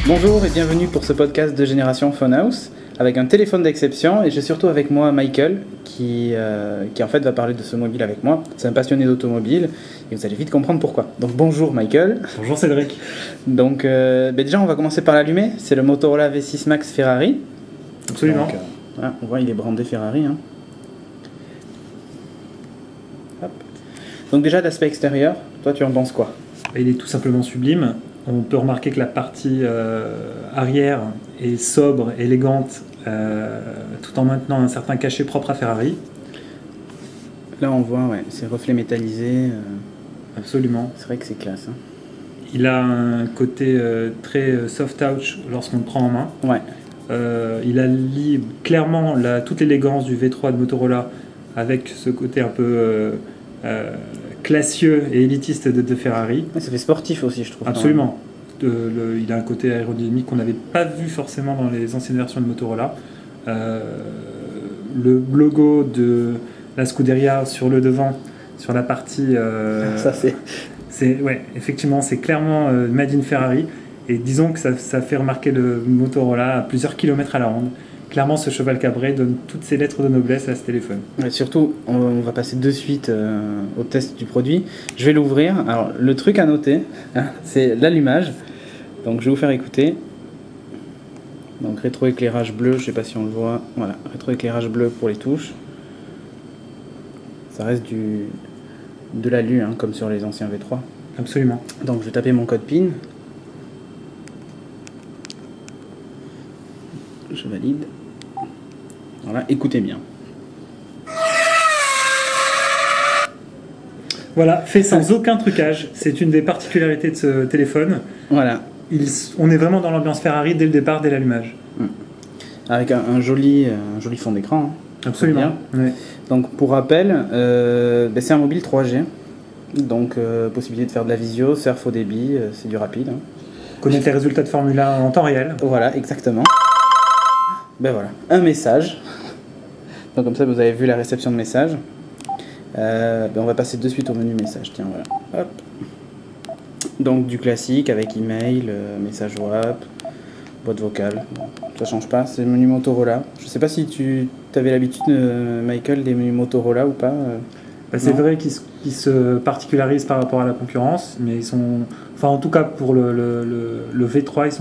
Bonjour et bienvenue pour ce podcast de Génération Phonehouse avec un téléphone d'exception et j'ai surtout avec moi Michael qui en fait va parler de ce mobile avec moi. C'est un passionné d'automobile et vous allez vite comprendre pourquoi. Donc bonjour Michael. Bonjour Cédric. Donc déjà on va commencer par l'allumer. C'est le Motorola V6 Max Ferrari. Absolument. Donc, voilà, on voit il est brandé Ferrari. Hein. Hop. Donc déjà d'aspect extérieur, toi tu en penses quoi? Il est tout simplement sublime. On peut remarquer que la partie arrière est sobre, élégante, tout en maintenant un certain cachet propre à Ferrari. Là on voit ces reflets métallisés. Absolument. C'est vrai que c'est classe. Hein. Il a un côté très soft touch lorsqu'on le prend en main. Ouais. Il allie clairement toute l'élégance du V3 de Motorola avec ce côté un peu classieux et élitiste de Ferrari. Ouais, ça fait sportif aussi, je trouve. Absolument. Il a un côté aérodynamique qu'on n'avait pas vu forcément dans les anciennes versions de Motorola. Le logo de la Scuderia sur le devant, sur la partie... ça effectivement, c'est clairement Made in Ferrari. Et disons que ça fait remarquer le Motorola à plusieurs kilomètres à la ronde. Clairement, ce cheval cabré donne toutes ses lettres de noblesse à ce téléphone. Ouais, surtout, on va passer de suite au test du produit. Je vais l'ouvrir. Alors, le truc à noter, hein, c'est l'allumage. Donc, je vais vous faire écouter. Donc, rétroéclairage bleu, je ne sais pas si on le voit. Voilà, rétroéclairage bleu pour les touches. Ça reste de l'alu, hein, comme sur les anciens V3. Absolument. Donc, je vais taper mon code PIN. Je valide. Voilà, écoutez bien. Voilà, fait sans aucun trucage. C'est une des particularités de ce téléphone. Voilà. On est vraiment dans l'ambiance Ferrari dès le départ, dès l'allumage. Avec un joli fond d'écran. Hein, absolument. Ouais. Donc pour rappel, c'est un mobile 3G. Donc possibilité de faire de la visio, surf au débit, c'est du rapide. Hein. Connaître les résultats de Formule 1 en temps réel. Voilà, exactement. Ben voilà, un message. Donc comme ça vous avez vu la réception de message. On va passer de suite au menu message. Tiens, voilà. Hop. Donc du classique avec email, message WhatsApp, boîte vocale. Ça change pas, c'est le menu Motorola. Je sais pas si tu avais l'habitude, Michael, des menus Motorola ou pas. C'est vrai qu'ils se particularisent par rapport à la concurrence, mais ils sont, enfin en tout cas pour le V3,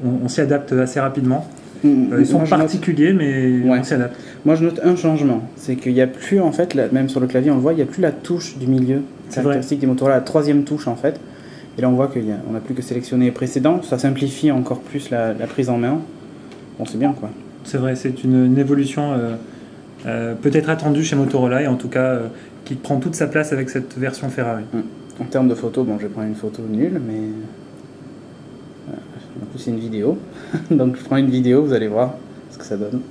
on s'y adapte assez rapidement. Ils sont particuliers, mais on s'y adapte. Moi, je note un changement. C'est qu'il n'y a plus, en fait, même sur le clavier, on le voit, il n'y a plus la touche du milieu. C'est caractéristique des Motorola, la troisième touche, en fait. Et là, on voit qu'on n'a plus que sélectionné les précédents. Ça simplifie encore plus la prise en main. Bon, c'est bien, quoi. C'est vrai, c'est une évolution peut-être attendue chez Motorola, et en tout cas, qui prend toute sa place avec cette version Ferrari. En termes de photos, bon, je vais prendre une photo nulle, mais... Du coup, c'est une vidéo. Donc, je prends une vidéo, vous allez voir ce que ça donne.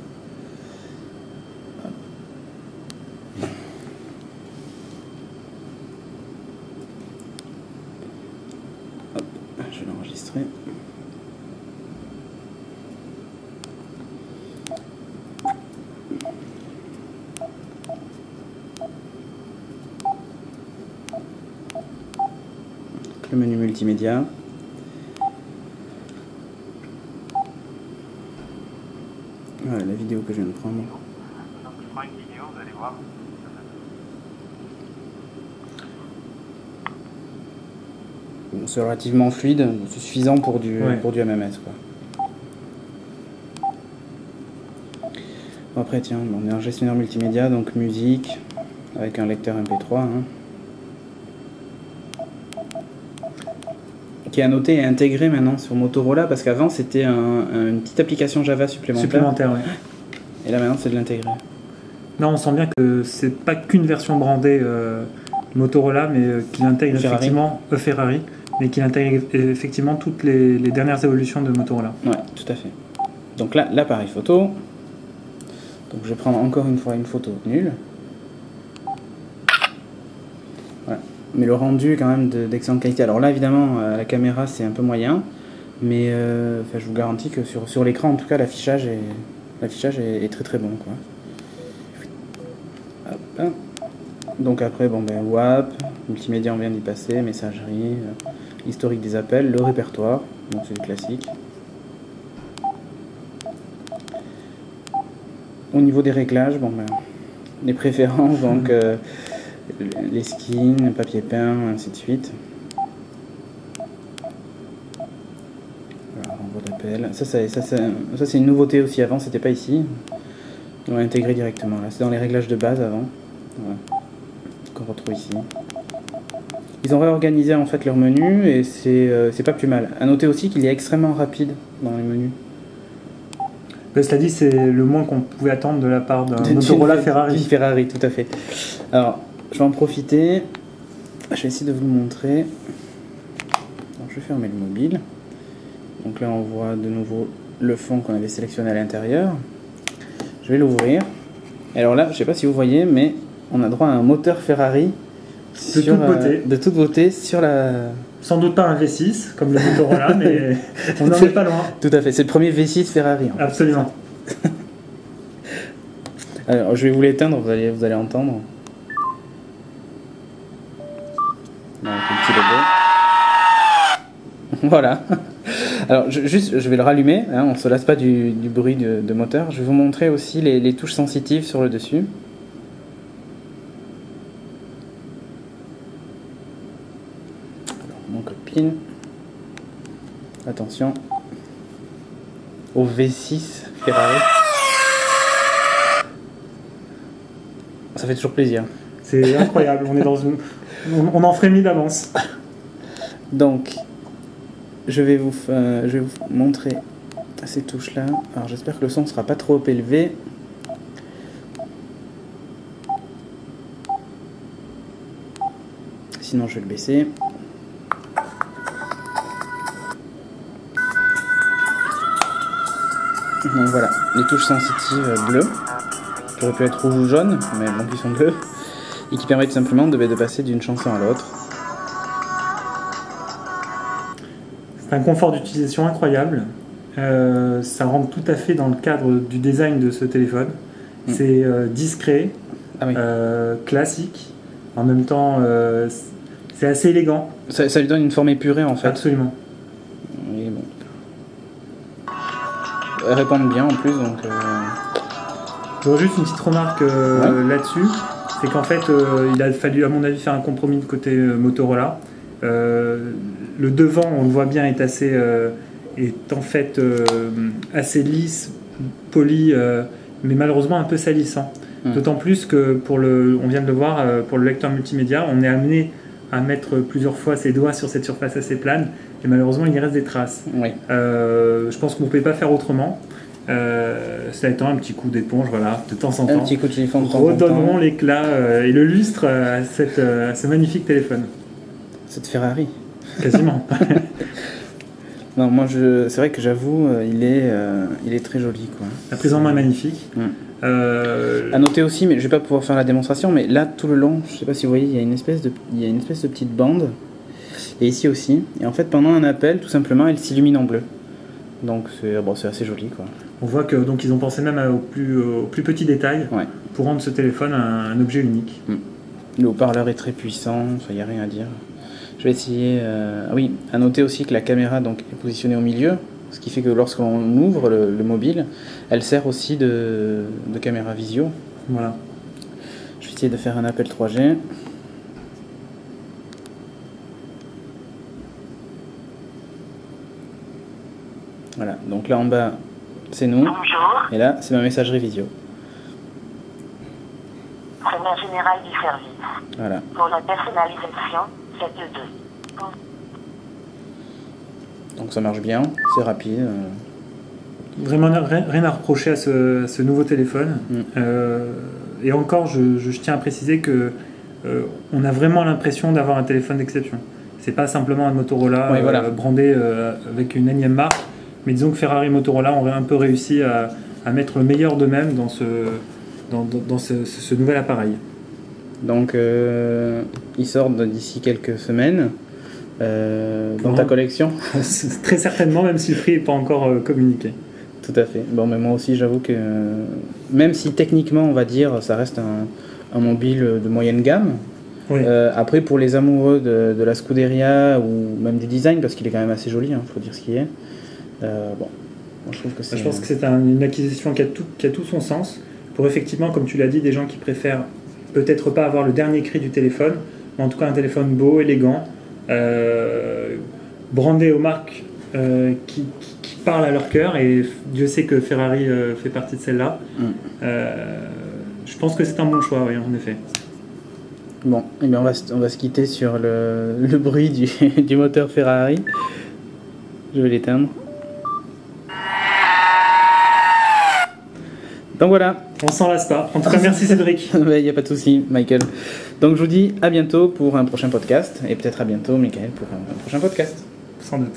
Hop, je vais l'enregistrer. Le menu multimédia. Voilà la vidéo que je viens de prendre. Donc je prends une vidéo, vous allez voir. Bon, c'est relativement fluide, c'est suffisant pour du MMS, quoi. Bon, après tiens, on est un gestionnaire multimédia, donc musique, avec un lecteur MP3. Hein. Qui est annoté et intégré maintenant sur Motorola, parce qu'avant c'était une petite application Java supplémentaire. Ouais. Et là maintenant c'est de l'intégrer. Non, on sent bien que c'est pas qu'une version brandée Motorola, mais qu'il intègre Ferrari. effectivement Ferrari, mais qu'il intègre effectivement toutes les dernières évolutions de Motorola. Ouais, tout à fait. Donc là, l'appareil photo. Donc je vais prendre encore une fois une photo nulle. Voilà. Mais le rendu est quand même d'excellente qualité. Alors là, évidemment, la caméra c'est un peu moyen, mais je vous garantis que sur l'écran, en tout cas, l'affichage est très très bon, quoi. Hop. Donc après, WAP, multimédia, on vient d'y passer, messagerie, historique des appels, le répertoire, donc c'est le classique. Au niveau des réglages, les préférences, donc les skins, papier peint, ainsi de suite. Voilà, renvoi d'appel. Ça c'est une nouveauté aussi. Avant, c'était pas ici. On l'a intégré directement. Là, c'est dans les réglages de base avant. Voilà. Qu'on retrouve ici. Ils ont réorganisé en fait leur menu et c'est pas plus mal. À noter aussi qu'il est extrêmement rapide dans les menus. Mais cela dit, c'est le moins qu'on pouvait attendre de la part d'un Motorola Ferrari. Ferrari, tout à fait. Alors, je vais en profiter. Je vais essayer de vous le montrer. Alors, je vais fermer le mobile. Donc là, on voit de nouveau le fond qu'on avait sélectionné à l'intérieur. Je vais l'ouvrir. Alors là, je ne sais pas si vous voyez, mais on a droit à un moteur Ferrari de toute beauté sur la... Sans doute pas un V6 comme le Motorola, mais on n'en est pas loin. Tout à fait, c'est le premier V6 Ferrari. Absolument. Alors, je vais vous l'éteindre, vous allez entendre. Donc, un petit logo. Voilà. Alors, je vais le rallumer, hein, on ne se lasse pas du bruit de moteur. Je vais vous montrer aussi les touches sensitives sur le dessus. Mon copine. Attention. Au V6 Ferrari. Ça fait toujours plaisir. C'est incroyable, on est dans une... On en frémit d'avance. Donc, je vais vous montrer ces touches-là. Alors, j'espère que le son ne sera pas trop élevé. Sinon, je vais le baisser. Donc voilà, les touches sensitives bleues, qui auraient pu être rouge ou jaune, mais bon, qui sont bleues, et qui permettent simplement de passer d'une chanson à l'autre. C'est un confort d'utilisation incroyable. Ça rentre tout à fait dans le cadre du design de ce téléphone. C'est discret, classique, en même temps c'est assez élégant. Ça lui donne une forme épurée en fait. Absolument. Et bon. Elles répondent bien en plus, donc... J'aurais juste une petite remarque là-dessus, c'est qu'en fait il a fallu à mon avis faire un compromis de côté Motorola. Le devant, on le voit bien, est en fait assez lisse, poli, mais malheureusement un peu salissant. D'autant plus que on vient de le voir, pour le lecteur multimédia, on est amené à mettre plusieurs fois ses doigts sur cette surface assez plane, et malheureusement il y reste des traces. Oui. Je pense qu'on ne pouvait pas faire autrement. Ça étant un petit coup d'éponge, voilà, de temps en temps. Un petit coup de chiffon de temps en temps. Redonneront l'éclat et le lustre à ce magnifique téléphone. Cette Ferrari. Quasiment. Non, moi c'est vrai que j'avoue, il est très joli, quoi. La prise en main est magnifique. À noter aussi, mais je vais pas pouvoir faire la démonstration, mais là tout le long, je sais pas si vous voyez, il y a une espèce de petite bande, et ici aussi. Et en fait, pendant un appel, tout simplement, elle s'illumine en bleu. Donc c'est assez joli, quoi. On voit que donc ils ont pensé même au plus petit détail pour rendre ce téléphone un objet unique. Le haut-parleur est très puissant, il n'y a rien à dire. Je vais essayer. Oui, à noter aussi que la caméra donc est positionnée au milieu, ce qui fait que lorsqu'on ouvre le mobile, elle sert aussi de caméra visio. Voilà. Je vais essayer de faire un appel 3G. Voilà, donc là en bas, c'est nous. Bonjour. Et là, c'est ma messagerie visio. Prénom général du service. Voilà. Pour la personnalisation, faites 2. Donc ça marche bien, c'est rapide. Vraiment rien à reprocher à ce nouveau téléphone. Et encore, je tiens à préciser que on a vraiment l'impression d'avoir un téléphone d'exception. C'est pas simplement un Motorola Ouais, voilà. brandé avec une énième marque, mais disons que Ferrari et Motorola ont un peu réussi à mettre le meilleur d'eux-mêmes dans ce nouvel appareil. Donc, ils sortent d'ici quelques semaines dans ta collection. Très certainement, même si le prix n'est pas encore communiqué. Tout à fait. Bon, mais moi aussi, j'avoue que même si techniquement, on va dire, ça reste un mobile de moyenne gamme. Oui. Après, pour les amoureux de la Scuderia ou même du design, parce qu'il est quand même assez joli, faut dire ce qu'il est. Bon, moi, je trouve que c'est. Je pense que c'est une acquisition qui a tout son sens. Pour effectivement, comme tu l'as dit, des gens qui préfèrent peut-être pas avoir le dernier cri du téléphone, mais en tout cas un téléphone beau, élégant, brandé aux marques qui parlent à leur cœur, et Dieu sait que Ferrari fait partie de celle-là. Je pense que c'est un bon choix, oui, en effet. Bon, eh bien on va se quitter sur le bruit du moteur Ferrari. Je vais l'éteindre. Donc voilà. On s'en lasse pas. En tout cas, merci Cédric. Il n'y a pas de souci, Michael. Donc je vous dis à bientôt pour un prochain podcast, et peut-être à bientôt, Michael, pour un prochain podcast. Sans doute.